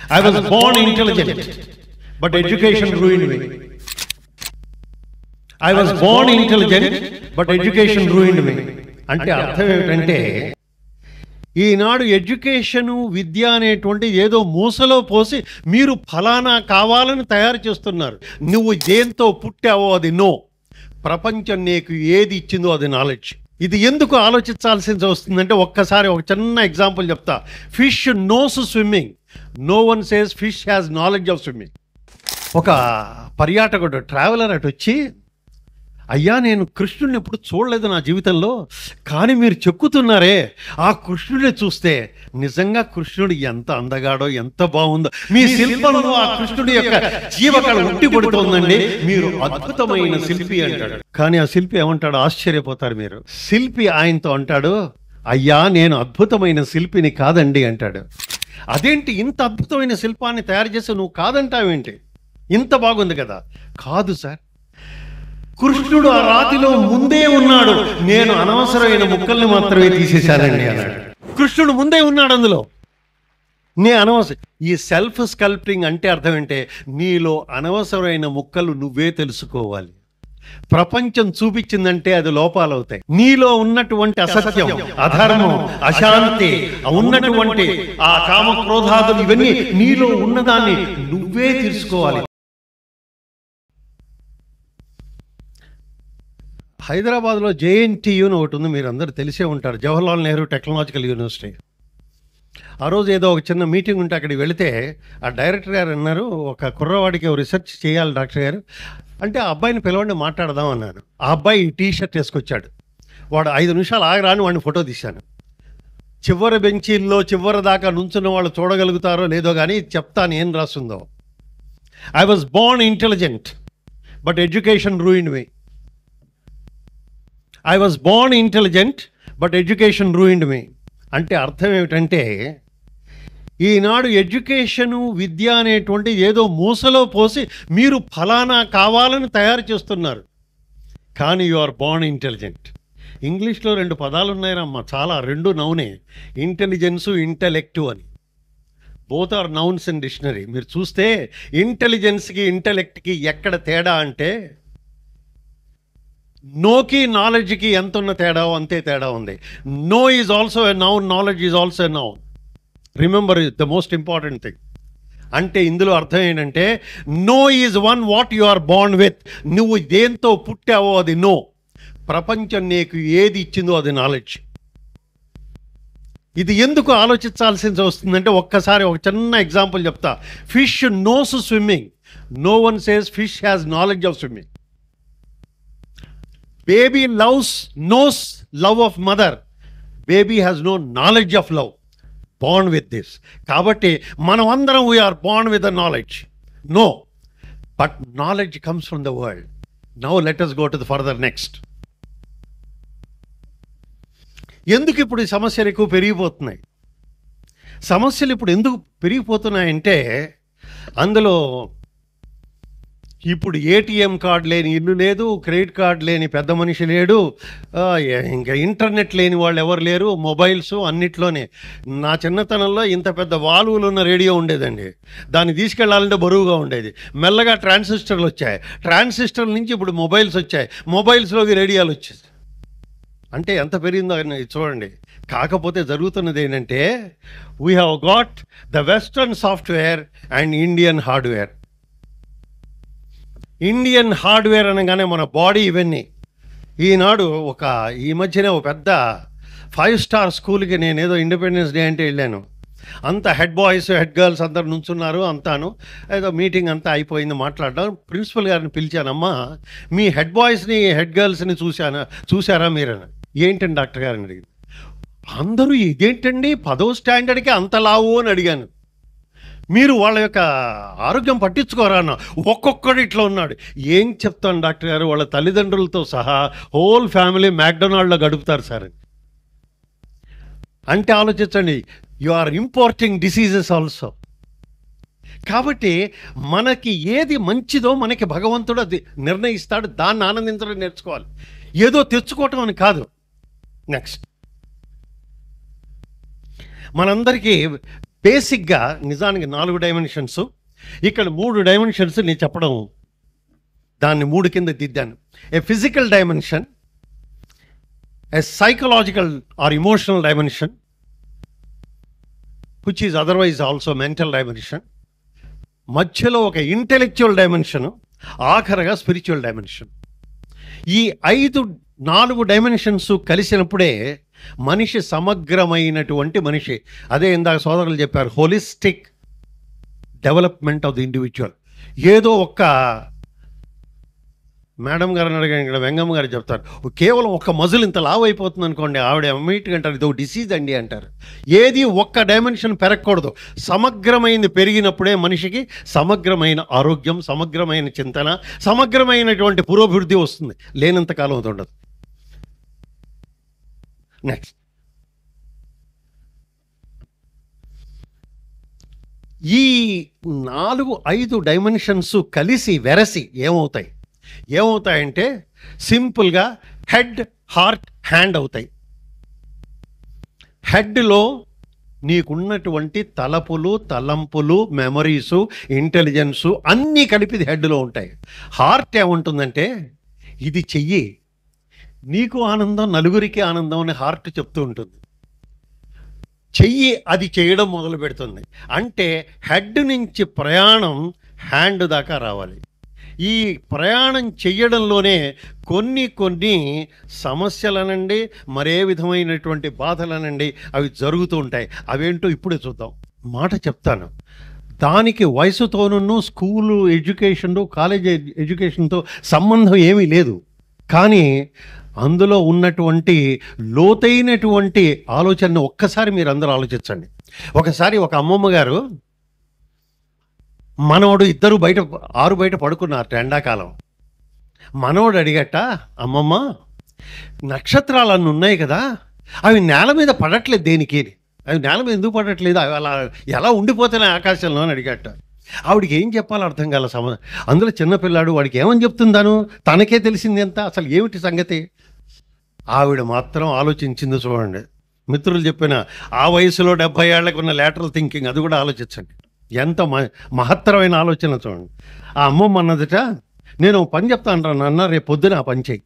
I was born intelligent, but education ruined me. I was born intelligent, but education ruined me. అంటే అర్థం ఏమిటంటే, ఈనాడు education విద్య అనేటువంటి ఏదో మూసలో పోసి మీరు ఫలానా కావాలని తయారు చేస్తున్నారు. నువ్వు దేంతో పుట్టావో అది నో. ప్రపంచం నీకు ఏది ఇచ్చిందో అది నాలెడ్జ్. ఇది ఎందుకు ఆలోచించాల్సి వస్తుందంటే, ఒక్కసారి ఒక చిన్న ఎగ్జాంపుల్ చెప్తా. Fish knows swimming, no one says fish has knowledge of swimming. ఒక పర్యాటకుడు ట్రావెలర్ అటు వచ్చి, అయ్యా నేను కృష్ణుడిని ఎప్పుడు చూడలేదు నా జీవితంలో, కానీ మీరు చెక్కుతున్నారే ఆ కృష్ణుడిని చూస్తే నిజంగా కృష్ణుడు ఎంత అందగాడో ఎంత బాగుందో, మీ శిల్పంలో ఆ కృష్ణుడి యొక్క జీవకళ ఉట్టిపడుతోందండి, మీరు అద్భుతమైన శిల్పి అంటాడు. కానీ ఆ శిల్పి ఏమంటాడు, ఆశ్చర్యపోతారు మీరు. శిల్పి ఆయనతో అంటాడు, అయ్యా నేను అద్భుతమైన శిల్పిని కాదండి అంటాడు. అదేంటి ఇంత అద్భుతమైన శిల్పాన్ని తయారు చేసి నువ్వు కాదంటావేంటి, ఇంత బాగుంది కదా. కాదు సార్, కృష్ణుడు ఆ రాతిలో ముందే ఉన్నాడు, నేను అనవసరమైన ముక్కల్ని మాత్రమే తీసేశానండి అన్నాడు. కృష్ణుడు ముందే ఉన్నాడు అందులో, నే అనవసరం. ఈ సెల్ఫ్ స్కల్ప్టింగ్ అంటే అర్థం ఏంటే, నీలో అనవసరమైన ముక్కలు నువ్వే తెలుసుకోవాలి. ప్రపంచం చూపించిందంటే అది లోపాలు అవుతాయి. నీలో ఉన్నటువంటి అసత్యం, అధర్మం, అశాంతి, ఉన్నటువంటి ఆ కామక్రోధాదులు, ఇవన్నీ నీలో ఉన్నదాన్ని నువ్వే తెలుసుకోవాలి. హైదరాబాద్లో JNTU అని ఒకటి ఉంది, మీరు అందరూ తెలిసే ఉంటారు, జవహర్లాల్ నెహ్రూ టెక్నాలజికల్ యూనివర్సిటీ. ఆ రోజు ఏదో ఒక చిన్న మీటింగ్ ఉంటే అక్కడికి వెళితే ఆ డైరెక్టర్ గారు అన్నారు, ఒక కుర్రవాడికి రీసెర్చ్ చేయాలి డాక్టర్ గారు అంటే, ఆ అబ్బాయిని పిలవండి మాట్లాడదాం అన్నాను. ఆ అబ్బాయి టీ-షర్ట్ వేసుకొచ్చాడు. వాడు 5 నిమిషాలు ఆగరాని వాడిని ఫోటో తీశాను. చివరి బెంచీల్లో చివరి దాకా నుంచున్న వాళ్ళు చూడగలుగుతారో లేదో కానీ చెప్తాను ఏం రాస్తుందో. I was born intelligent but education ruined me. I was born intelligent but education ruined me. అంటే అర్థం ఏమిటంటే, ఈనాడు ఎడ్యుకేషను విద్య అనేటువంటి ఏదో మూసలో పోసి మీరు ఫలానా కావాలని తయారు చేస్తున్నారు, కానీ యు ఆర్ బోర్న్ ఇంటెలిజెంట్. ఇంగ్లీష్లో 2 పదాలు ఉన్నాయమ్మా, చాలా, 2 నౌనే, ఇంటెలిజెన్సు ఇంటెలెక్టు అని. Both are nouns in dictionary. మీరు చూస్తే ఇంటెలిజెన్స్కి ఇంటెలెక్ట్కి ఎక్కడ తేడా అంటే, నోకి నాలెడ్జ్కి ఎంత ఉన్న తేడా అంతే తేడా ఉంది. Know is also a noun, knowledge is also a noun. Remember the most important thing. అంటే ఇందులో అర్థం ఏంటంటే, know is one what you are born with. నువ్వు దేంతో పుట్టావో అది నో. ప్రపంచం నీకు ఏది ఇచ్చిందో అది నాలెడ్జ్. ఇది ఎందుకు ఆలోచించాల్సి వస్తుందంటే, ఒక్కసారి ఒక చిన్న ఎగ్జాంపుల్ చెప్తా. Fish knows swimming, no one says fish has knowledge of swimming. Baby knows love of mother. Baby has no knowledge of love. Born with this. Kabatti manamandram we are born with the knowledge. No. But knowledge comes from the world. Now let us go to the further next. ఎందుకు ఇప్పుడు ఈ సమస్యలు ఎక్కువ పెరిగిపోతున్నాయి? సమస్యలు ఇప్పుడు ఎందుకు పెరిగిపోతున్నాయంటే, అందులో ఇప్పుడు ATM కార్డు లేని ఇల్లు లేదు, క్రెడిట్ కార్డు లేని పెద్ద మనిషి లేడు, ఇంకా ఇంటర్నెట్ లేని వాళ్ళు ఎవరు లేరు, మొబైల్స్ అన్నిట్లోనే. నా చిన్నతనంలో ఇంత పెద్ద వాల్వులు ఉన్న రేడియో ఉండేదండి, దాన్ని తీసుకెళ్లాలంటే బరువుగా ఉండేది. మెల్లగా ట్రాన్సిస్టర్లు వచ్చాయి, ట్రాన్సిస్టర్ల నుంచి ఇప్పుడు మొబైల్స్ వచ్చాయి, మొబైల్స్లోకి రేడియోలు వచ్చేది. అంటే ఎంత పెరిగిందో చూడండి. కాకపోతే జరుగుతున్నది ఏంటంటే, we have got the western software and Indian hardware. Indian hardware అనగానే మన బాడీ ఇవన్నీ. ఈనాడు ఈ మధ్యనే ఒక పెద్ద 5 స్టార్ స్కూల్కి నేనేదో ఇండిపెండెన్స్ డే అంటే వెళ్ళాను. అంత హెడ్ బాయ్స్ హెడ్ గర్ల్స్ అందరు నుంచున్నారు, అంతాను ఏదో మీటింగ్ అంతా అయిపోయింది. మాట్లాడడం ప్రిన్సిపల్ గారిని పిలిచానమ్మా, మీ హెడ్ బాయ్స్ని హెడ్ గర్ల్స్ని చూసారా మీరు? ఏంటండి డాక్టర్ గారిని అడిగింది. అందరూ ఇదేంటండి 10వ స్టాండర్డ్కి అంత లావు అని అడిగాను. మీరు వాళ్ళ యొక్క ఆరోగ్యం పట్టించుకోరా అన్న. ఒక్కొక్కడు ఇట్లా ఉన్నాడు. ఏం చెప్తాను డాక్టర్ గారు, వాళ్ళ తల్లిదండ్రులతో సహా హోల్ ఫ్యామిలీ మ్యాక్డొనాల్డ్లో గడుపుతారు సార్. అంటే ఆలోచించండి, you are importing diseases also. కాబట్టి మనకి ఏది మంచిదో మనకి భగవంతుడు అది నిర్ణయిస్తాడు, దాన్ని ఆనందించడం నేర్చుకోవాలి, ఏదో తెచ్చుకోవటం అని కాదు. నెక్స్ట్, మనందరికీ బేసిక్గా నిజానికి 4 డైమెన్షన్స్, ఇక్కడ 3 డైమెన్షన్స్ నేను చెప్పడం దాన్ని 3 కింద దిద్దాను. A physical dimension, a psychological or emotional dimension, which is otherwise also mental dimension, మధ్యలో ఒక ఇంటెలెక్చువల్ డైమెన్షన్, ఆఖరగా స్పిరిచువల్ డైమెన్షన్. ఈ 4 డైమెన్షన్స్ కలిసినప్పుడే మనిషి సమగ్రమైనటువంటి మనిషి. అదే ఇందాక సోదరులు చెప్పారు, holistic development of the individual. ఏదో ఒక్క మేడం గారిని అడిగాను, ఇక్కడ వెంగమ్మ గారు చెప్తారు, కేవలం ఒక్క మజిల్ ఇంత లావు అయిపోతుంది అనుకోండి, ఆవిడ ఇమ్మీడియట్గా అంటారు ఇదో డిసీజ్ అండి అంటారు. ఏది ఒక్క డైమెన్షన్ పెరగకూడదు, సమగ్రమైనది పెరిగినప్పుడే మనిషికి సమగ్రమైన ఆరోగ్యం, సమగ్రమైన చింతన, సమగ్రమైనటువంటి పురోభివృద్ధి వస్తుంది. లేనంతకాలం అది ఉండదు. నెక్స్ట్, ఈ 4-5 డైమెన్షన్స్ కలిసి వెరసి ఏమవుతాయంటే సింపుల్గా హెడ్, హార్ట్, హ్యాండ్ అవుతాయి. హెడ్లో నీకున్నటువంటి తలపులు, తలంపులు, మెమరీసు, ఇంటెలిజెన్సు అన్నీ కలిపి హెడ్లో ఉంటాయి. హార్ట్ ఏముంటుందంటే ఇది చెయ్యి, నీకు ఆనందం, నలుగురికి ఆనందం అని హార్ట్ చెప్తూ ఉంటుంది. చెయ్యి అది చేయడం మొదలు పెడుతుంది. అంటే హెడ్ నుంచి ప్రయాణం హ్యాండ్ దాకా రావాలి. ఈ ప్రయాణం చెయ్యడంలోనే కొన్ని సమస్యలనండి, మరే విధమైనటువంటి బాధలనండి అవి జరుగుతూ ఉంటాయి. అవేంటో ఇప్పుడే చూద్దాం. మాట చెప్తాను, దానికి వయసుతోనూ స్కూలు ఎడ్యుకేషను, కాలేజ్ ఎడ్యుకేషన్తో సంబంధం ఏమీ లేదు. కానీ అందులో ఉన్నటువంటి లోతైనటువంటి ఆలోచనను ఒక్కసారి మీరు అందరూ ఆలోచించండి. ఒకసారి ఒక అమ్మమ్మ గారు మనవడు ఇద్దరు ఆరు బయట పడుకున్నారు ఎండాకాలం. మనవడు అడిగట, అమ్మమ్మ నక్షత్రాలన్నీ ఉన్నాయి కదా, అవి నేల మీద పడట్లేదు దేనికి, అవి నేల మీద ఎందుకు పడట్లేదు, అవి అలా ఎలా ఉండిపోతున్నాయి ఆకాశంలో అని అడిగట. ఆవిడికి ఏం చెప్పాలో అర్థం కాల. అందులో చిన్నపిల్లాడు, వాడికి ఏమని చెప్తుందాను, తనకే తెలిసింది ఎంత, అసలు ఏమిటి సంగతి. ఆవిడ మాత్రం ఆలోచించింది చూడండి. మిత్రులు చెప్పిన ఆ వయసులో 70 ఏళ్లకు ఉన్న లేటరల్ థింకింగ్, అది కూడా ఆలోచించండి. ఎంత మహత్తరమైన ఆలోచన చూడండి. ఆ అమ్మమ్మ అన్నదట, నేను పని చెప్తాను నాన్న, రేపు పొద్దున ఆ పని చెయ్యి.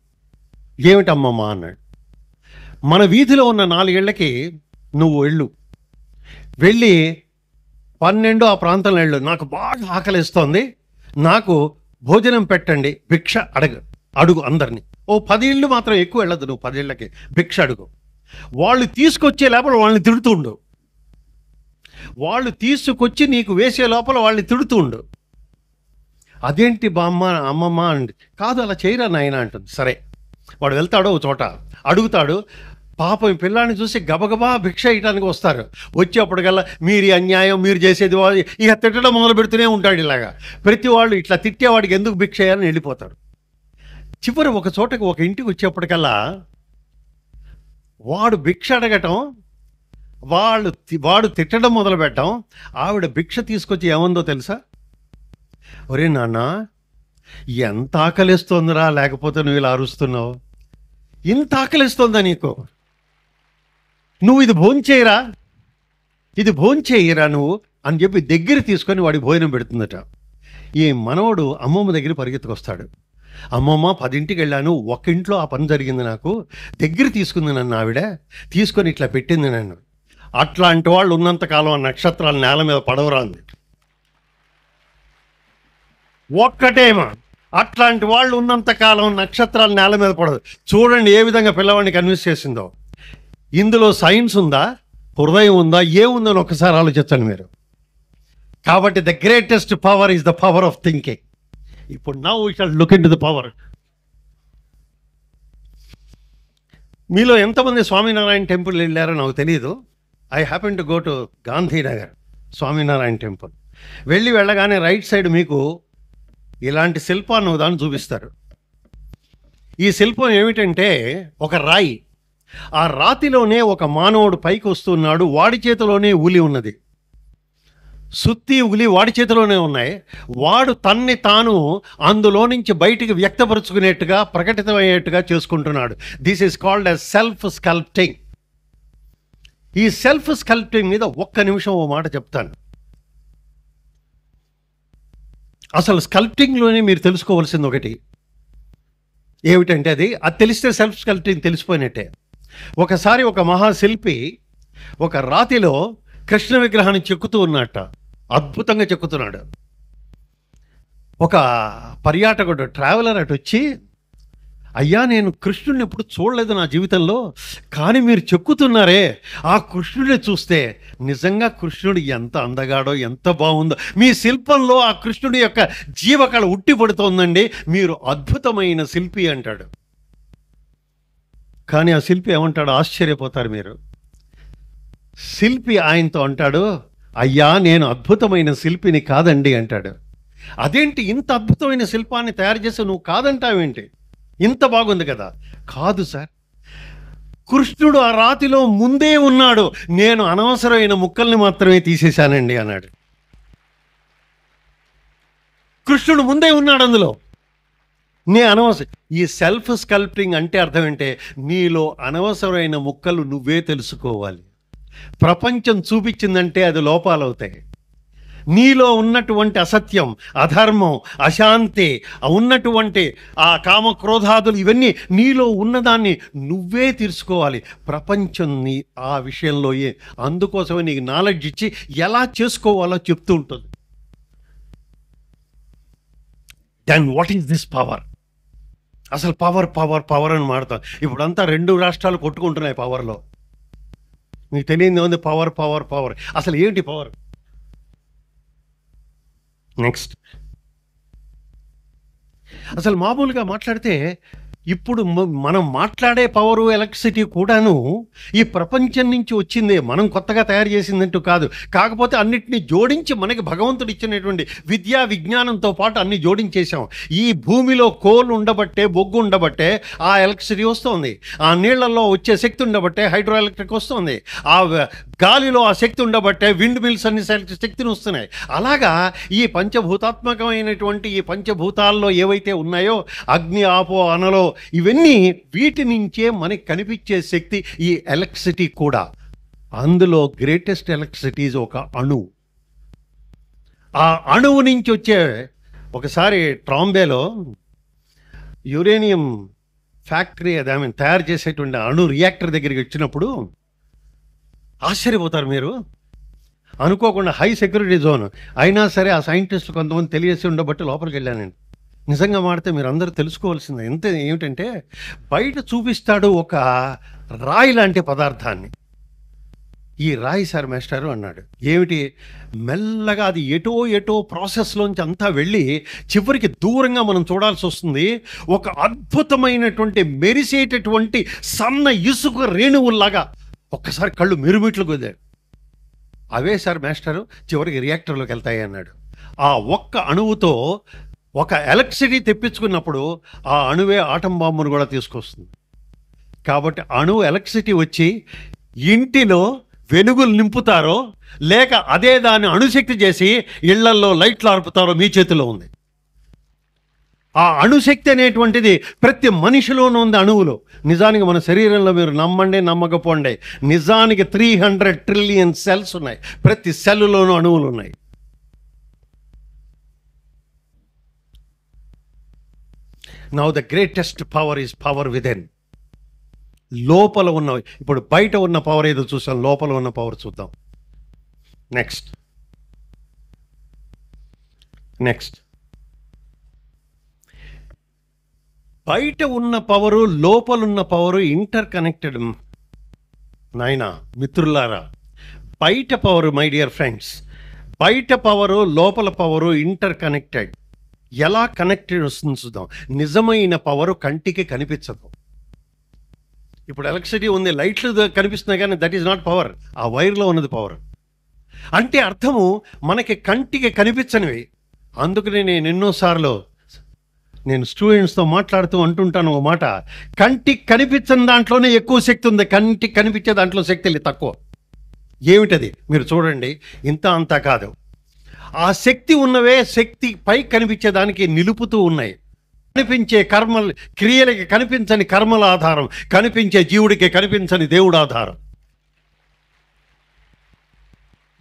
ఏమిటమ్మమ్మ అన్నాడు. మన వీధిలో ఉన్న 4 ఏళ్లకి నువ్వు వెళ్ళి 12 ఆ ప్రాంతంలో వెళ్ళు, నాకు బాగా ఆకలిస్తోంది, నాకు భోజనం పెట్టండి, భిక్ష అడుగు అందరినీ. 10 ఇళ్ళు మాత్రం ఎక్కువ వెళ్ళదు, నువ్వు 10 ఇళ్ళకి భిక్ష అడుగు. వాళ్ళు తీసుకొచ్చే లోపల వాళ్ళని తిడుతుండు, వాళ్ళు తీసుకొచ్చి నీకు వేసే లోపల వాళ్ళని తిడుతుండు. అదేంటి బామ్మ అమ్మమ్మ అండి, కాదు అలా చేయరా నాయన అంటుంది. సరే, వాడు వెళ్తాడు ఒక చోట అడుగుతాడు. పాపం ఈ పిల్లాన్ని చూసి గబగబా భిక్ష ఇవ్వడానికి వస్తారు. వచ్చేప్పటికల్లా మీరు అన్యాయం, మీరు చేసేది, ఇక తిట్టడం మొదలు పెడుతూనే ఉంటాడు. ఇలాగా ప్రతి వాళ్ళు ఇట్లా తిట్టేవాడికి ఎందుకు భిక్ష చేయాలని వెళ్ళిపోతాడు. చివరి ఒక చోటకి ఒక ఇంటికి వచ్చేప్పటికల్లా వాడు భిక్ష అడగటం, వాడు తిట్టడం మొదలు పెట్టడం. ఆవిడ భిక్ష తీసుకొచ్చి ఏముందో తెలుసా, ఒరే నాన్న ఎంత ఆకలిస్తోందిరా, లేకపోతే నువ్వు ఇలా అరుస్తున్నావు, ఇంత ఆకలిస్తోందా నీకు, నువ్వు ఇది భోంచేయరా నువ్వు అని చెప్పి దగ్గర తీసుకొని వాడి భోజనం పెడుతుందట. ఈ మనవడు అమ్మమ్మ దగ్గర పరిగెత్తుకొస్తాడు. అమ్మమ్మ 10ంటికి వెళ్ళాను, ఒక ఇంట్లో ఆ పని జరిగింది, నాకు దగ్గర తీసుకుంది నన్ను ఆవిడ, తీసుకొని ఇట్లా పెట్టింది నన్ను. అట్లాంటి వాళ్ళు ఉన్నంతకాలం ఆ నక్షత్రాలు నేల మీద పడవరా అంది. ఒక్కటేమా, అట్లాంటి వాళ్ళు ఉన్నంతకాలం నక్షత్రాలు నేల మీద పడదు. చూడండి ఏ విధంగా పిల్లవాడిని కన్విన్స్ చేసిందో. ఇందులో సైన్స్ ఉందా, హృదయం ఉందా, ఏముందని ఒకసారి ఆలోచించండి మీరు. కాబట్టి the greatest power is the power of thinking. ఇప్పుడు now we shall look into the power. మీలో ఎంతమంది స్వామినారాయణ టెంపుల్ వెళ్ళారో నాకు తెలియదు. I happen to go to Gandhinagar Swaminarayan temple. వెళ్ళగానే రైట్ సైడ్ మీకు ఇలాంటి శిల్పాన్ని దాన్ని చూపిస్తారు. ఈ శిల్పం ఏమిటంటే ఒక రాయి. ఆ రాతిలోనే ఒక మానవుడు పైకి వస్తున్నాడు, వాడి చేతిలోనే ఉలి ఉన్నది, సుత్తి ఉలి వాడి చేతిలోనే ఉన్నాయి. వాడు తన్ని తాను అందులో నుంచి బయటికి వ్యక్తపరుచుకునేట్టుగా, ప్రకటితమయ్యేట్టుగా చేసుకుంటున్నాడు. This is called as self sculpting. ఈ సెల్ఫ్ స్కల్ప్టింగ్ మీద ఒక్క నిమిషం ఓ మాట చెప్తాను. అసలు స్కల్ప్టింగ్లోనే మీరు తెలుసుకోవాల్సింది ఒకటి ఏమిటంటే అది తెలిస్తే సెల్ఫ్ స్కల్ప్టింగ్ తెలిసిపోయినట్టే. ఒకసారి ఒక మహాశిల్పి ఒక రాతిలో కృష్ణ విగ్రహాన్ని చెక్కుతూ ఉన్నట్ట, అద్భుతంగా చెక్కుతున్నాడు. ఒక పర్యాటకుడు ట్రావెలర్ అటు వచ్చి, అయ్యా నేను కృష్ణుడిని ఎప్పుడు చూడలేదు నా జీవితంలో, కానీ మీరు చెక్కుతున్నారే ఆ కృష్ణుడిని చూస్తే నిజంగా కృష్ణుడు ఎంత అందగాడో ఎంత బాగుందో, మీ శిల్పంలో ఆ కృష్ణుడి యొక్క జీవకళ ఉట్టిపడుతోందండి, మీరు అద్భుతమైన శిల్పి అంటాడు. కానీ ఆ శిల్పి ఏమంటాడు, ఆశ్చర్యపోతారు మీరు. శిల్పి ఆయనతో అంటాడు, అయ్యా నేను అద్భుతమైన శిల్పిని కాదండి అంటాడు. అదేంటి ఇంత అద్భుతమైన శిల్పాన్ని తయారు చేసి నువ్వు కాదంటావేంటి, ఇంత బాగుంది కదా. కాదు సార్, కృష్ణుడు ఆ రాతిలో ముందే ఉన్నాడు, నేను అనవసరమైన ముక్కల్ని మాత్రమే తీసేశానండి అన్నాడు. కృష్ణుడు ముందే ఉన్నాడు అందులో, అనవసరం. ఈ సెల్ఫ్ స్కల్ప్టింగ్ అంటే అర్థం ఏంటే, నీలో అనవసరమైన ముక్కలు నువ్వే తెలుసుకోవాలి. ప్రపంచం చూపించిందంటే అది లోపాలవుతాయి. నీలో ఉన్నటువంటి అసత్యం, అధర్మం, అశాంతి, ఉన్నటువంటి ఆ కామక్రోధాదులు ఇవన్నీ నీలో ఉన్నదాన్ని నువ్వే తీర్చుకోవాలి. ప్రపంచం నీ ఆ విషయంలో అందుకోసమే నీకు నాలెడ్జ్ ఇచ్చి ఎలా చేసుకోవాలో చెప్తూ ఉంటుంది. Then what is this power? అసలు పవర్ పవర్ పవర్ అని మాడతాం. ఇప్పుడంతా 2 రాష్ట్రాలు కొట్టుకుంటున్నాయి పవర్లో. మీకు తెలియదు ఉంది పవర్ పవర్ పవర్. అసలు ఏంటి పవర్? నెక్స్ట్, అసలు మామూలుగా మాట్లాడితే ఇప్పుడు మనం మాట్లాడే పవరు ఎలక్ట్రిసిటీ కూడాను ఈ ప్రపంచం నుంచి వచ్చిందే, మనం కొత్తగా తయారు చేసిందంటూ కాదు. కాకపోతే అన్నిటినీ జోడించి మనకి భగవంతుడు ఇచ్చినటువంటి విద్యా విజ్ఞానంతో పాటు అన్ని జోడించేసాం. ఈ భూమిలో కోల్ ఉండబట్టే, బొగ్గు ఉండబట్టే ఆ ఎలక్ట్రిసిటీ వస్తుంది. ఆ నీళ్లలో వచ్చే శక్తి ఉండబట్టే హైడ్రో ఎలక్ట్రిక్ వస్తుంది. ఆ గాలిలో ఆ శక్తి ఉండబట్టే విండ్ మిల్స్ అన్ని శక్తిని వస్తున్నాయి. అలాగా ఈ పంచభూతాత్మకమైనటువంటి ఈ పంచభూతాల్లో ఏవైతే ఉన్నాయో, అగ్ని, ఆపో, అనలో, ఇవన్నీ వీటి నుంచే మనకి కనిపించే శక్తి ఈ ఎలక్ట్రిసిటీ కూడా. అందులో గ్రేటెస్ట్ ఎలక్ట్రిసిటీ ఒక అణువు. ఆ అణువు నుంచి వచ్చే, ఒకసారి ట్రాంబేలో యురేనియం ఫ్యాక్టరీ తయారు చేసేటువంటి అణు రియాక్టర్ దగ్గరికి వచ్చినప్పుడు ఆశ్చర్యపోతారు మీరు. అనుకోకుండా హై సెక్యూరిటీ జోన్ అయినా సరే ఆ సైంటిస్టులు కొంతమంది తెలియసి ఉండబట్టి లోపలికి వెళ్ళానండి. నిజంగా మాడితే మీరు అందరూ తెలుసుకోవాల్సింది ఎంత ఏమిటంటే, బయట చూపిస్తాడు ఒక రాయి లాంటి పదార్థాన్ని. ఈ రాయి సార్ మాస్టారు అన్నాడు. ఏమిటి? మెల్లగా అది ఎటో ప్రాసెస్లోంచి అంతా వెళ్ళి చివరికి దూరంగా మనం చూడాల్సి వస్తుంది. ఒక అద్భుతమైనటువంటి మెరిసేటటువంటి సన్న ఇసుక రేణువుల్లాగా ఒక్కసారి కళ్ళు మిరుమిట్లు కుదిరాడు. అవే సార్ మాస్టారు చివరికి రియాక్టర్లోకి వెళ్తాయి అన్నాడు. ఆ ఒక్క అణువుతో ఒక ఎలక్ట్రిసిటీ తెప్పించుకున్నప్పుడు ఆ అణువే ఆటం బాంబును కూడా తీసుకొస్తుంది. కాబట్టి అణువు ఎలక్ట్రిసిటీ వచ్చి ఇంటిలో వెలుగులు నింపుతారో లేక అదే దాన్ని అణుశక్తి చేసి ఇళ్లల్లో లైట్లు ఆర్పుతారో మీ చేతిలో ఉంది. ఆ అణుశక్తి అనేటువంటిది ప్రతి మనిషిలోనూ ఉంది, అణువులో. నిజానికి మన శరీరంలో మీరు నమ్మండి నమ్మకపోండి, నిజానికి 300 ట్రిలియన్ సెల్స్ ఉన్నాయి. ప్రతి సెల్లులోనూ అణువులు ఉన్నాయి. Now the greatest power is power within. లోపల ఉన్నవి. ఇప్పుడు బయట ఉన్న పవర్ ఏదో చూసాం, లోపల ఉన్న పవర్ చూద్దాం. నెక్స్ట్ బయట ఉన్న పవరు లోపలున్న పవరు ఇంటర్ కనెక్టెడ్. నాయనా మిత్రులారా, బయట పవరు, మై డియర్ ఫ్రెండ్స్, బయట పవరు లోపల పవరు ఇంటర్ కనెక్టెడ్. ఎలా కనెక్టెడ్ వస్తుంది చూద్దాం. నిజమైన పవరు కంటికి కనిపించదు. ఇప్పుడు ఎలక్ట్రిసిటీ ఉంది, లైట్లు కనిపిస్తున్నాయి కానీ దట్ ఈజ్ నాట్ పవర్. ఆ వైర్లో ఉన్నది పవర్. అంటే అర్థము మనకి కంటికి కనిపించనివి. అందుకని నేను ఎన్నోసార్లు స్టూడెంట్స్తో మాట్లాడుతూ అంటుంటాను ఒక మాట, కంటికి కనిపించని దాంట్లోనే ఎక్కువ శక్తి ఉంది, కంటికి కనిపించే దాంట్లో శక్తి తక్కువ. ఏమిటది మీరు చూడండి, ఇంత అంతా కాదు. ఆ శక్తి ఉన్నవే శక్తి పై కనిపించేదానికి నిలుపుతూ ఉన్నాయి. కనిపించే కర్మలు, క్రియలకి కనిపించని కర్మల ఆధారం, కనిపించే జీవుడికి కనిపించని దేవుడు ఆధారం.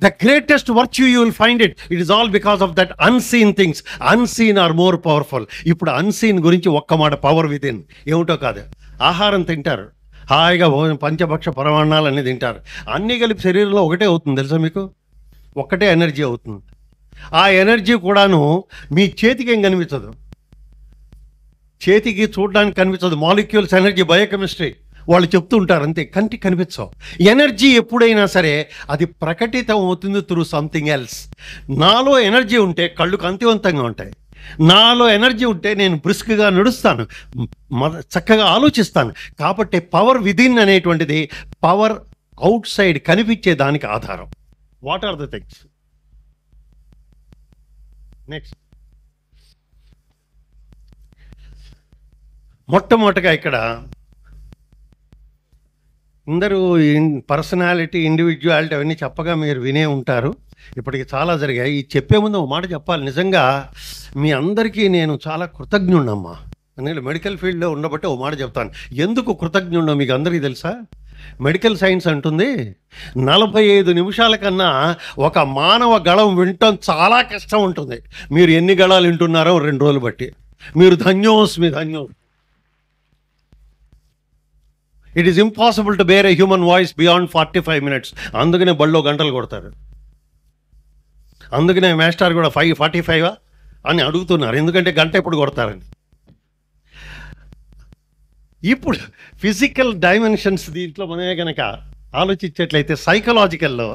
The greatest virtue you will find it. It is all because of that unseen things. Unseen are more powerful. ఇప్పుడు unseen గురించి ఒక్క మాట, పవర్ విత్ ఇన్ ఏమిటో కాదు. ఆహారం తింటారు, హాయిగా పంచభక్ష పరమాణాలు అన్నీ తింటారు, అన్నీ కలిపి శరీరంలో ఒకటే అవుతుంది తెలుసా మీకు? ఒక్కటే ఎనర్జీ అవుతుంది. ఆ ఎనర్జీ కూడాను మీ చేతికి ఏం కనిపించదు, చేతికి చూడడానికి కనిపించదు. మాలిక్యూల్స్ ఎనర్జీ, బయోకెమిస్ట్రీ వాళ్ళు చెప్తూ ఉంటారు అంతే, కంటికి కనిపించవు. ఎనర్జీ ఎప్పుడైనా సరే అది ప్రకటితం అవుతుంది త్రూ సంథింగ్ ఎల్స్. నాలో ఎనర్జీ ఉంటే కళ్ళు కాంతివంతంగా ఉంటాయి, నాలో ఎనర్జీ ఉంటే నేను బ్రిస్క్గా నడుస్తాను, చక్కగా ఆలోచిస్తాను. కాబట్టి పవర్ విదిన్ అనేటువంటిది పవర్ అవుట్ సైడ్ కనిపించే దానికి ఆధారం. What are the things? Next, మొట్టమొదటిగా ఇక్కడ అందరూ పర్సనాలిటీ, ఇండివిజువాలిటీ అవన్నీ చెప్పగా మీరు వినే ఉంటారు, ఇప్పటికి చాలా జరిగాయి. ఈ చెప్పే ముందు ఒక మాట చెప్పాలి. నిజంగా మీ అందరికీ నేను చాలా కృతజ్ఞుడమ్మా. నేను మెడికల్ ఫీల్డ్లో ఉండబట్టే ఒక మాట చెప్తాను. ఎందుకు కృతజ్ఞుడో మీకు అందరికీ తెలుసా? మెడికల్ సైన్స్ అంటుంది 45 నిమిషాల కన్నా ఒక మానవ గళం వినటం చాలా కష్టం ఉంటుంది. మీరు ఎన్ని గళాలు వింటున్నారో 2 రోజులు బట్టి. మీరు ధన్యోస్, మీ ధన్యోస్. It is impossible to bear a human voice beyond 45 minutes. అందుకనే బళ్ళో గంటలు కొడతారు, అందుకనే మాస్టర్ కూడా 5:45 అని అడుగుతున్నారు, ఎందుకంటే గంట ఎప్పుడు కొడతారని. ఇప్పుడు ఫిజికల్ డైమెన్షన్స్ దీంట్లో మనమే కనుక ఆలోచించేట్లయితే సైకలాజికల్లో,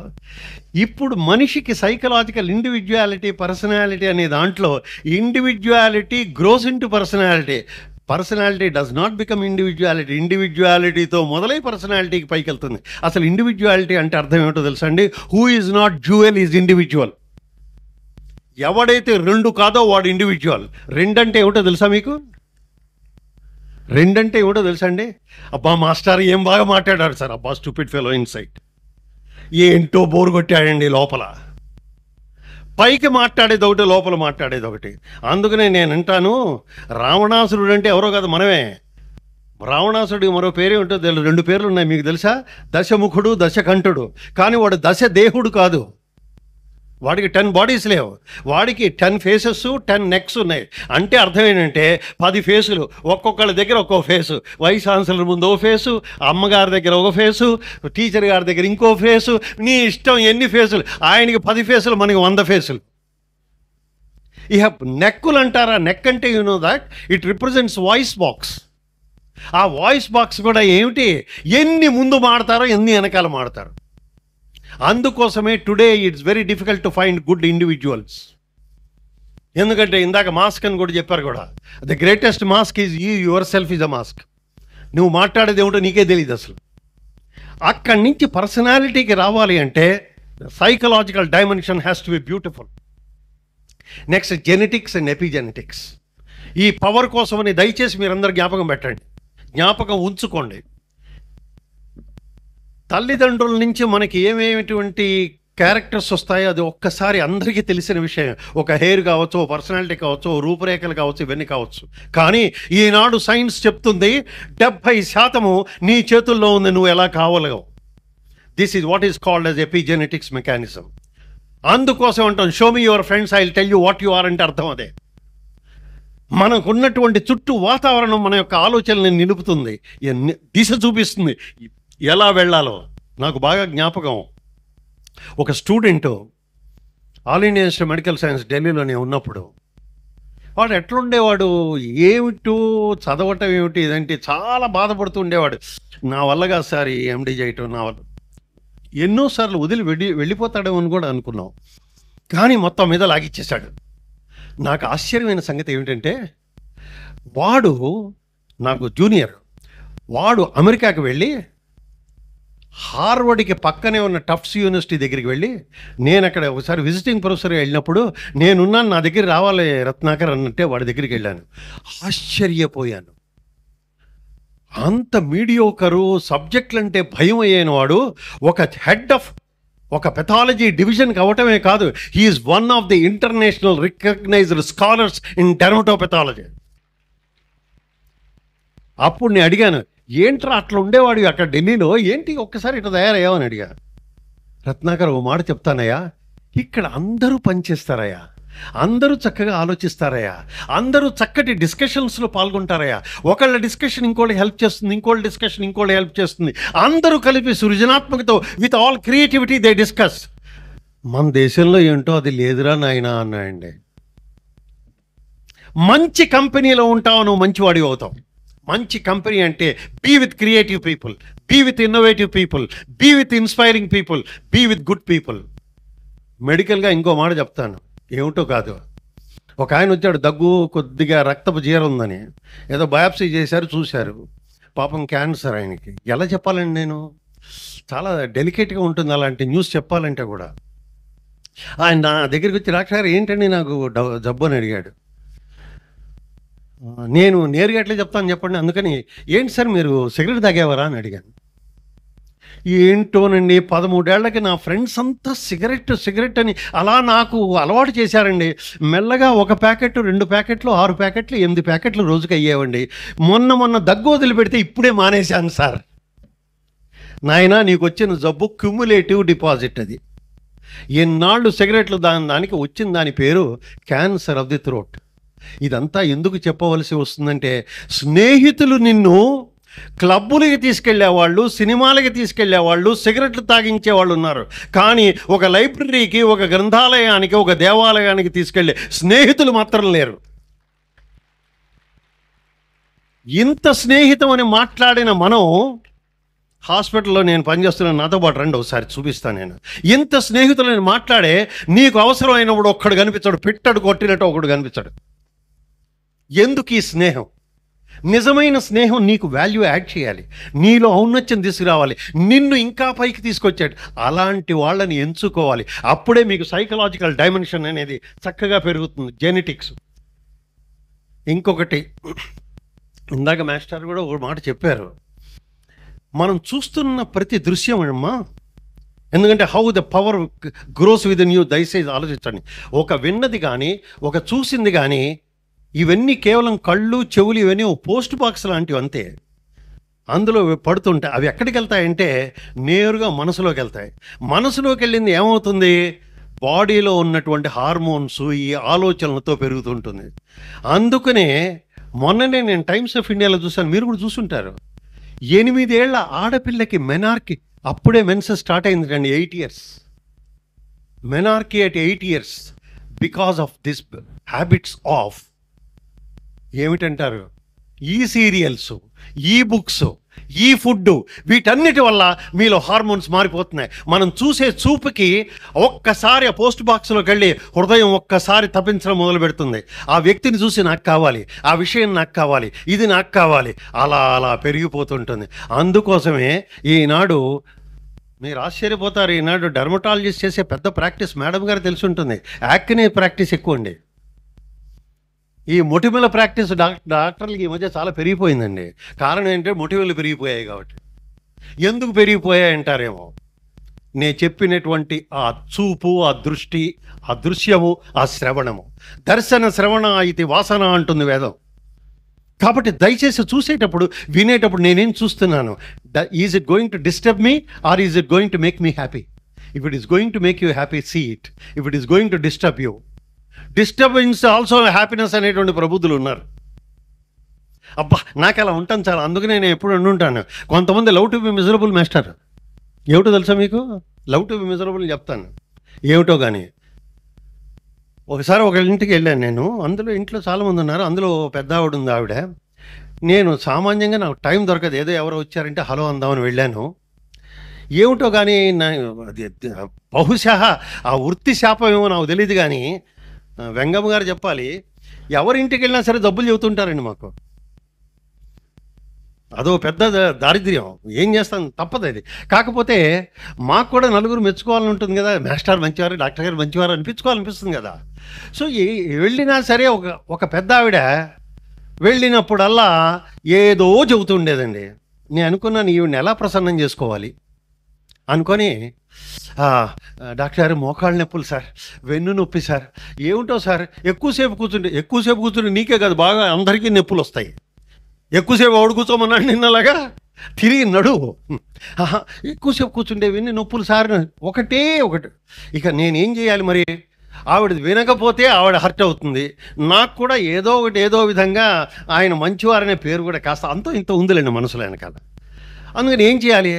ఇప్పుడు మనిషికి సైకలాజికల్ ఇండివిజువాలిటీ, పర్సనాలిటీ అనే దాంట్లో individuality grows into personality. Personality does not become individuality. ఇండివిజువాలిటీతో మొదలై పర్సనాలిటీకి పైకి వెళ్తుంది. అసలు ఇండివిజువాలిటీ అంటే అర్థం ఏమిటో తెలుసా అండి? Who is not jewel is individual. ఎవడైతే 2 కాదో వాడు ఇండివిజువల్. 2 అంటే ఏమిటో తెలుసా మీకు? 2 అంటే ఏమిటో తెలుసా అండి? అబ్బా మాస్టర్ ఏం బాగా మాట్లాడారు సార్, అబ్బా స్టూపిడ్ ఫెలో ఇన్సైట్, ఏంటో బోరు కొట్టాడండి లోపల. పైకి మాట్లాడేది ఒకటి, లోపల మాట్లాడేది ఒకటి. అందుకనే నేను అంటాను, రావణాసురుడు అంటే ఎవరో కాదు, మనమే. రావణాసురుడికి మరో పేరే ఉంటుందో తెలుసు, 2 పేర్లు ఉన్నాయి మీకు తెలుసా? దశముఖుడు, దశకంఠుడు. కానీ వాడు దశ దేహుడు కాదు, వాడికి 10 బాడీస్ లేవు, వాడికి 10 ఫేసెస్, 10 నెక్స్ ఉన్నాయి. అంటే అర్థం ఏంటంటే 10 ఫేసులు, ఒక్కొక్కళ్ళ దగ్గర ఒక్కో ఫేసు. వైస్ ఛాన్సలర్ ముందు ఓ ఫేసు, అమ్మగారి దగ్గర ఒక ఫేసు, టీచర్ గారి దగ్గర ఇంకో ఫేసు, నీ ఇష్టం ఎన్ని ఫేసులు. ఆయనకి 10 ఫేసులు, మనకి 100 ఫేసులు. ఇక నెక్కులు అంటారా? నెక్ అంటే you know that it represents voice box. ఆ వాయిస్ బాక్స్ కూడా ఏమిటి? ఎన్ని ముందు మాడతారో ఎన్ని వెనకాల మాడతారు. అందుకోసమే today it's very difficult to find good individuals. ఎందుకంటే ఇందాక మాస్క్ అని కూడా చెప్పారు కూడా, the greatest mask is your self is a mask. నువ్వు మాట్లాడేది ఏమిటో నీకే తెలియదు అసలు. అక్కడి నుంచి పర్సనాలిటీకి రావాలి అంటే psychological dimension has to be beautiful. Next, genetics and epigenetics. ఈ పవర్ కోసమని దయచేసి మీరందరూ జ్ఞాపకం పెట్టండి, జ్ఞాపకం ఉంచుకోండి. తల్లిదండ్రుల నుంచి మనకి ఏమేమిటువంటి క్యారెక్టర్స్ వస్తాయో అది ఒక్కసారి అందరికీ తెలిసిన విషయం. ఒక హెయిర్ కావచ్చు, ఓ పర్సనాలిటీ కావచ్చు, ఓ రూపురేఖలు కావచ్చు, ఇవన్నీ కావచ్చు. కానీ ఈనాడు సైన్స్ చెప్తుంది 70% నీ చేతుల్లో ఉంది, నువ్వు ఎలా కావలేవు. This is what is called as epigenetics mechanism. అందుకోసం అంటాం, show me your friends I will tell you what you are అంటే అర్థం అదే. మనకున్నటువంటి చుట్టూ వాతావరణం మన యొక్క ఆలోచనల్ని నిలుపుతుంది, దిశ చూపిస్తుంది, ఎలా వెళ్ళాలో. నాకు బాగా జ్ఞాపకం, ఒక student all India institute medical science ఢిల్లీలోనే ఉన్నప్పుడు వాడు ఎట్లుండేవాడు, ఏమిటో చదవటం ఏమిటి ఇదంటే చాలా బాధపడుతూ ఉండేవాడు. నా వల్ల కాదు సార్ ఈ ఎండి చేయటం, నా వల్ల. ఎన్నోసార్లు వదిలి వెళ్ళిపోతాడేమో అని కూడా అనుకున్నాం, కానీ మొత్తం మీద లాగిచ్చేశాడు. నాకు ఆశ్చర్యమైన సంగతి ఏమిటంటే, వాడు నాకు జూనియర్, వాడు అమెరికాకి వెళ్ళి హార్వర్డ్కి పక్కనే ఉన్న టఫ్ట్స్ యూనివర్సిటీ దగ్గరికి వెళ్ళి, నేను అక్కడ ఒకసారి విజిటింగ్ ప్రొఫెసర్గా వెళ్ళినప్పుడు నేనున్నాను, నా దగ్గర రావాలి రత్నాకర్ అన్నట్టే వాడి దగ్గరికి వెళ్ళాను. ఆశ్చర్యపోయాను. అంత మీడియోకరు, సబ్జెక్టులు అంటే భయం అయ్యాను. వాడు ఒక హెడ్ ఆఫ్ ఒక పెథాలజీ డివిజన్కి అవటమే కాదు, he is one of the international recognised scholars in dermatopathology. అప్పుడు నేను అడిగాను, ఏంట్రా అట్లా ఉండేవాడు అక్కడ ఢిల్లీలో, ఏంటి ఒక్కసారి ఇట్లా తయారయ్యావని అడిగా. రత్నాకర్, ఓ మాట చెప్తానయ్యా, ఇక్కడ అందరూ పనిచేస్తారయ్యా, అందరూ చక్కగా ఆలోచిస్తారయ్యా, అందరూ చక్కటి డిస్కషన్స్లో పాల్గొంటారయ్యా. ఒకళ్ళ డిస్కషన్ ఇంకోటి హెల్ప్ చేస్తుంది, ఇంకోటి డిస్కషన్ ఇంకోటి హెల్ప్ చేస్తుంది. అందరూ కలిపి సృజనాత్మకతో with all creativity they discuss. మన దేశంలో ఏంటో అది లేదురా నాయనా అన్నాయండి. మంచి కంపెనీలో ఉంటావు, నువ్వు మంచివాడి అవుతావు. మంచి కంపెనీ అంటే be with creative people, be with innovative people, be with inspiring people, be with good people. మెడికల్గా ఇంకో మాట చెప్తాను, ఏమిటో కాదు. ఒక ఆయన వచ్చాడు, దగ్గు, కొద్దిగా రక్తపు జీర ఉందని, ఏదో బయాప్సీ చేశారు, చూశారు, పాపం క్యాన్సర్ ఆయనకి. ఎలా చెప్పాలండి, నేను చాలా డెలికేట్గా ఉంటుంది అలాంటి న్యూస్ చెప్పాలంటే కూడా. ఆయన నా దగ్గరికి వచ్చి, డాక్టర్ ఏంటండి నాకు జబ్బు అని అడిగాడు. నేను నేరుగా ఎట్లా చెప్తాను చెప్పండి, అందుకని ఏంటి సార్ మీరు సిగరెట్ తాగేవారా అని అడిగాను. ఏంటోనండి, 13 ఏళ్లకి నా ఫ్రెండ్స్ అంతా సిగరెట్ అని అలా నాకు అలవాటు చేశారండి. మెల్లగా 1 ప్యాకెట్, 2 ప్యాకెట్లు, 6 ప్యాకెట్లు, 8 ప్యాకెట్లు రోజుకి అయ్యేవండి. మొన్న దగ్గు వదిలిపెడితే ఇప్పుడే మానేశాను సార్. నాయనా, నీకు వచ్చిన జబ్బు క్యుములేటివ్ డిపాజిట్. అది ఎన్నాళ్ళు సిగరెట్లు దానికి వచ్చిన దాని పేరు క్యాన్సర్ ఆఫ్ ది థ్రోట్. ఇదంతా ఎందుకు చెప్పవలసి వస్తుందంటే, స్నేహితులు నిన్ను క్లబ్బులకి తీసుకెళ్లేవాళ్ళు, సినిమాలకి తీసుకెళ్లేవాళ్ళు, సిగరెట్లు తాగించే వాళ్ళు ఉన్నారు. కానీ ఒక లైబ్రరీకి, ఒక గ్రంథాలయానికి, ఒక దేవాలయానికి తీసుకెళ్లే స్నేహితులు మాత్రం లేరు. ఇంత స్నేహితం అని మాట్లాడిన మనం, హాస్పిటల్లో నేను పనిచేస్తున్న, నాతో పాటు రండి ఒకసారి చూపిస్తాను. నేను ఇంత స్నేహితులని మాట్లాడే, నీకు అవసరమైనప్పుడు ఒక్కడు కనిపించాడు, పిట్టడు కొట్టినట్టు ఒకడు కనిపించాడు. ఎందుకు ఈ స్నేహం? నిజమైన స్నేహం నీకు వాల్యూ యాడ్ చేయాలి, నీలో ఔన్నత్యం తీసుకురావాలి, నిన్ను ఇంకా పైకి తీసుకొచ్చాడు. అలాంటి వాళ్ళని ఎంచుకోవాలి. అప్పుడే మీకు సైకలాజికల్ డైమెన్షన్ అనేది చక్కగా పెరుగుతుంది, జెనెటిక్స్. ఇంకొకటి, ఇందాక మాస్టర్ కూడా ఒక మాట చెప్పారు, మనం చూస్తున్న ప్రతి దృశ్యం అమ్మా, ఎందుకంటే how the power gross with in you. దయచేసి ఆలోచించండి. ఒక విన్నది కానీ, ఒక చూసింది కానీ, ఇవన్నీ కేవలం కళ్ళు, చెవులు, ఇవన్నీ పోస్ట్ బాక్స్ లాంటివి అంతే. అందులో పడుతుంటాయి. అవి ఎక్కడికి వెళ్తాయంటే నేరుగా మనసులోకి వెళ్తాయి. మనసులోకి వెళ్ళింది ఏమవుతుంది? బాడీలో ఉన్నటువంటి హార్మోన్స్ ఈ ఆలోచనలతో పెరుగుతుంటుంది. అందుకనే మొన్ననే నేను టైమ్స్ ఆఫ్ ఇండియాలో చూశాను, మీరు కూడా చూసుంటారు. 8 ఏళ్ల ఆడపిల్లకి మెనార్కీ, అప్పుడే మెన్సెస్ స్టార్ట్ అయింది అండి, 8 years. Menarche at 8 years because of this habits of ఏమిటంటారు, ఈ సీరియల్స్, ఈ బుక్స్, ఈ ఫుడ్, వీటన్నిటి వల్ల మీలో హార్మోన్స్ మారిపోతున్నాయి. మనం చూసే చూపుకి ఒక్కసారి ఆ పోస్ట్ బాక్స్లోకి వెళ్ళి హృదయం ఒక్కసారి తప్పించడం మొదలు పెడుతుంది. ఆ వ్యక్తిని చూసి నాకు కావాలి, ఆ విషయం నాకు కావాలి, ఇది నాకు కావాలి, అలా అలా పెరిగిపోతుంటుంది. అందుకోసమే ఈనాడు మీరు ఆశ్చర్యపోతారు, ఈనాడు డెర్మటాలజిస్ట్ చేసే పెద్ద ప్రాక్టీస్ మేడం గారు తెలిసి ఉంటుంది, యాక్నే ప్రాక్టీస్ ఎక్కువ అండి. ఈ మొటిమల ప్రాక్టీస్ డాక్టర్లకి ఈ మధ్య చాలా పెరిగిపోయిందండి. కారణం ఏంటంటే మొటిమలు పెరిగిపోయాయి కాబట్టి. ఎందుకు పెరిగిపోయాయి అంటారేమో, నేను చెప్పినటువంటి ఆ చూపు, ఆ దృష్టి, ఆ దృశ్యము, ఆ శ్రవణము. దర్శన శ్రవణ ఇది వాసన అంటుంది వేదం. కాబట్టి దయచేసి చూసేటప్పుడు, వినేటప్పుడు నేనేం చూస్తున్నాను, is it going to disturb me or is it going to make me happy? If it is going to make you happy, see it. If it is going to disturb you, disturbance also happiness అనేటువంటి ప్రబుద్ధులు ఉన్నారు. అబ్బా నాకు అలా ఉంటాను చాలా. అందుకనే నేను ఎప్పుడు అంటుంటాను, కొంతమంది love to be miserable master. ఏమిటో తెలుసా మీకు? లవ్ టు బి మిజరబుల్ చెప్తాను ఏమిటో. కానీ ఒకసారి ఒక ఇంటికి వెళ్ళాను నేను, అందులో ఇంట్లో చాలామంది ఉన్నారు, అందులో పెద్ద ఆవిడ ఉంది. ఆవిడ, నేను సామాన్యంగా నాకు టైం దొరకదు, ఏదో ఎవరో వచ్చారంటే హలో అందామని వెళ్ళాను. ఏమిటో కానీ బహుశా ఆ వృత్తి శాపం ఏమో నాకు తెలియదు, కానీ వెంగమ్మ గారు చెప్పాలి, ఎవరింటికి వెళ్ళినా సరే జబ్బులు చెబుతుంటారండి మాకు. అదో పెద్ద దారిద్ర్యం, ఏం చేస్తాను, తప్పదు అది. కాకపోతే మాకు కూడా నలుగురు మెచ్చుకోవాలని ఉంటుంది కదా, మాస్టర్ మంచివారు, డాక్టర్ గారు మంచివారు అనిపించుకోవాలనిపిస్తుంది కదా. సో వెళ్ళినా సరే ఒక పెద్ద ఆవిడ వెళ్ళినప్పుడల్లా ఏదో చెబుతుండేదండి. నేను అనుకున్నాను, ఈవిని ఎలా ప్రసన్నం చేసుకోవాలి అనుకొని, డాక్టర్ గారు మోకాళ్ళ నొప్పులు సార్, వెన్ను నొప్పి సార్. ఏమిటో సార్, ఎక్కువసేపు కూర్చుంటే నీకే కాదు బాగా అందరికీ నొప్పులు వస్తాయి. ఎక్కువసేపు ఆవిడ కూర్చోమన్నాడు నిన్నలాగా, తిరిగి నడువు. ఆహా, ఎక్కువసేపు కూర్చుండేవి నొప్పులు సారిన ఒకటి. ఇక నేనేం చేయాలి మరి? ఆవిడ వినకపోతే ఆవిడ హర్ట్ అవుతుంది, నాకు కూడా ఏదో విధంగా ఆయన మంచివారనే పేరు కూడా కాస్త అంతో ఇంత ఉందిలేండి మనసులో వెనకాల. అందుకని ఏం చేయాలి?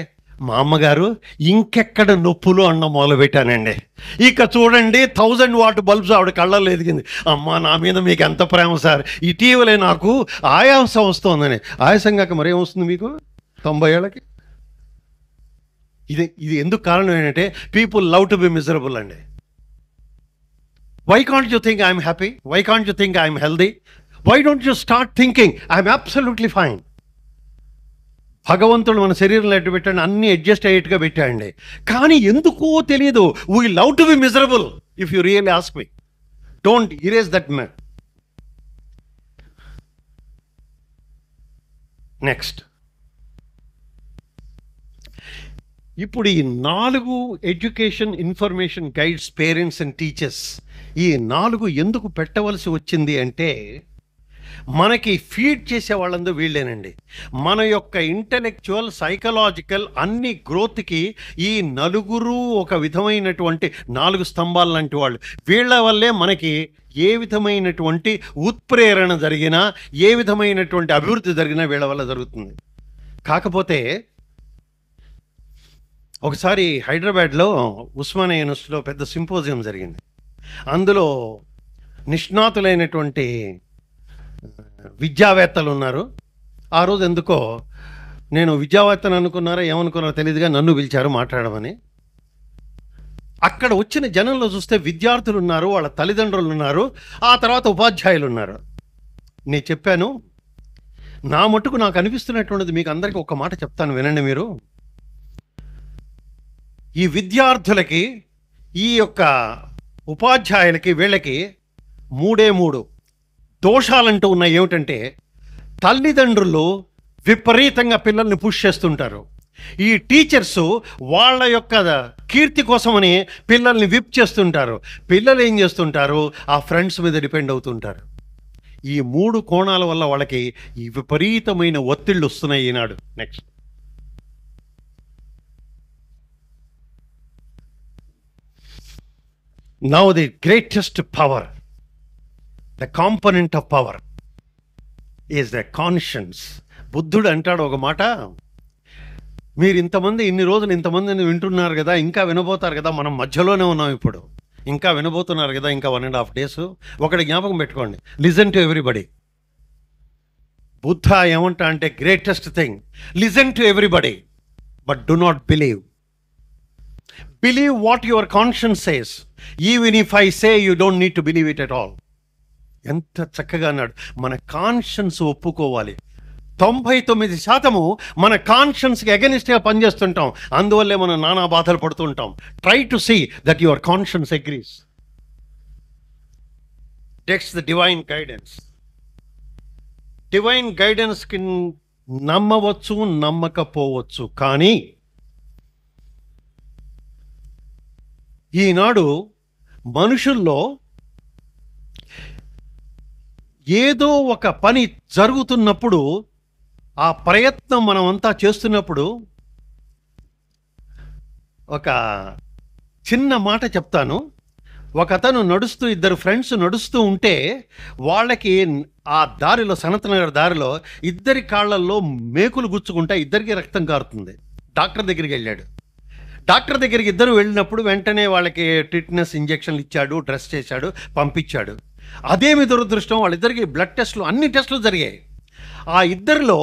మా అమ్మగారు ఇంకెక్కడ నొప్పులు అన్న మొదలుపెట్టానండి. ఇక చూడండి 1000 వాట్ బల్బ్స్ ఆవిడ కళ్ళల్లో ఎదిగింది. అమ్మ, నా మీద మీకు ఎంత ప్రేమ సార్, ఇటీవలే నాకు ఆయాసం వస్తుందని. ఆయాసం కాక మరేం వస్తుంది మీకు 90 ఏళ్ళకి? ఇది ఎందుకు కారణం ఏంటంటే people love to be miserable అండి. Why can't you think I'm happy? Why can't you think I'm healthy? Why don't you start thinking I'm absolutely fine? భగవంతుడు మన శరీరంలో ఎట్టు పెట్టండి, అన్ని అడ్జస్ట్ అయ్యేట్టుగా పెట్టాయండి. కానీ ఎందుకో తెలియదు, we love to be miserable. If you really ask me, don't erase that man. Next, ఇప్పుడు ఈ 4 education information guides parents and teachers, ఈ 4 ఎందుకు పెట్టవలసి వచ్చింది అంటే, మనకి ఫీడ్ చేసే వాళ్ళందరూ వీళ్ళేనండి. మన యొక్క ఇంటలెక్చువల్, సైకలాజికల్ అన్ని గ్రోత్కి ఈ 4 ఒక విధమైనటువంటి 4 స్తంభాలు లాంటి వాళ్ళు. వీళ్ళ వల్లే మనకి ఏ విధమైనటువంటి ఉత్ప్రేరణ జరిగినా, ఏ విధమైనటువంటి అభివృద్ధి జరిగినా వీళ్ళ వల్ల జరుగుతుంది. కాకపోతే ఒకసారి హైదరాబాద్లో ఉస్మానియా యూనివర్సిటీలో పెద్ద సింపోజియం జరిగింది. అందులో నిష్ణాతులైనటువంటి విద్యావేత్తలు ఉన్నారు. ఆ రోజు ఎందుకో నేను విద్యావేత్తను అనుకున్నారో ఏమనుకున్నారో తెలియదుగా నన్ను పిలిచారు మాట్లాడమని. అక్కడ వచ్చిన జనంలో చూస్తే విద్యార్థులు ఉన్నారు, వాళ్ళ తల్లిదండ్రులు ఉన్నారు, ఆ తర్వాత ఉపాధ్యాయులు ఉన్నారు. నేను చెప్పాను, నా మట్టుకు నాకు అనిపిస్తున్నటువంటిది మీకు అందరికీ ఒక మాట చెప్తాను, వినండి మీరు. ఈ విద్యార్థులకి, ఈ యొక్క ఉపాధ్యాయులకి, వీళ్ళకి 3 దోషాలంటూ ఉన్నాయి. ఏమిటంటే, తల్లిదండ్రులు విపరీతంగా పిల్లల్ని పుష్ చేస్తుంటారు. ఈ టీచర్సు వాళ్ళ యొక్క కీర్తి కోసమని పిల్లల్ని విప్ చేస్తుంటారు. పిల్లలు ఏం చేస్తుంటారు? ఆ ఫ్రెండ్స్ మీద డిపెండ్ అవుతుంటారు. ఈ 3 కోణాల వల్ల వాళ్ళకి ఈ విపరీతమైన ఒత్తిళ్ళు వస్తున్నాయి ఈనాడు. Next, now the greatest power, the component of power is the conscience. బుద్ధుడు అంటాడు ఒక మాట, మీరు ఇంతమంది ఇన్ని రోజులు ఇంతమందిని వింటున్నారు కదా, ఇంకా వినబోతారు కదా, మనం మధ్యలోనే ఉన్నాం ఇప్పుడు, ఇంకా వినబోతున్నారు కదా, ఇంకా 1.5 days. ఒకటి జ్ఞాపకం పెట్టుకోండి, లిజన్ టు ఎవ్రీబడి. బుద్ధ ఏమంటా అంటే, greatest thing, listen to everybody but do not believe. Believe what your conscience says, even if I say you don't need to believe it at all. ఎంత చక్కగా అన్నాడు. మన కాన్షియన్స్ ఒప్పుకోవాలి. 99% మన కాన్షియన్స్కి అగెనిస్ట్గా పనిచేస్తుంటాం. అందువల్లే మనం నానా బాధలు పడుతుంటాం. Try to see that your conscience agrees. Text the divine guidance. Divine గైడెన్స్కి నమ్మవచ్చు, నమ్మకపోవచ్చు, కానీ ఈనాడు మనుషుల్లో ఏదో ఒక పని జరుగుతున్నప్పుడు, ఆ ప్రయత్నం మనమంతా చేస్తున్నప్పుడు, ఒక చిన్న మాట చెప్తాను. ఒకతను నడుస్తూ, 2 ఫ్రెండ్స్ నడుస్తూ ఉంటే, వాళ్ళకి ఆ దారిలో, సనత్నగర్ దారిలో 2 కాళ్ళల్లో మేకులు గుచ్చుకుంటా 2కి రక్తం కారుతుంది. డాక్టర్ దగ్గరికి వెళ్ళాడు. డాక్టర్ దగ్గరికి 2 వెళ్ళినప్పుడు వెంటనే వాళ్ళకి టిట్నస్ ఇంజెక్షన్లు ఇచ్చాడు, డ్రెస్ చేశాడు, పంపించాడు. అదేమి దురదృష్టం, వాళ్ళిద్దరికి బ్లడ్ టెస్టులు, అన్ని టెస్టులు జరిగాయి. ఆ 2లో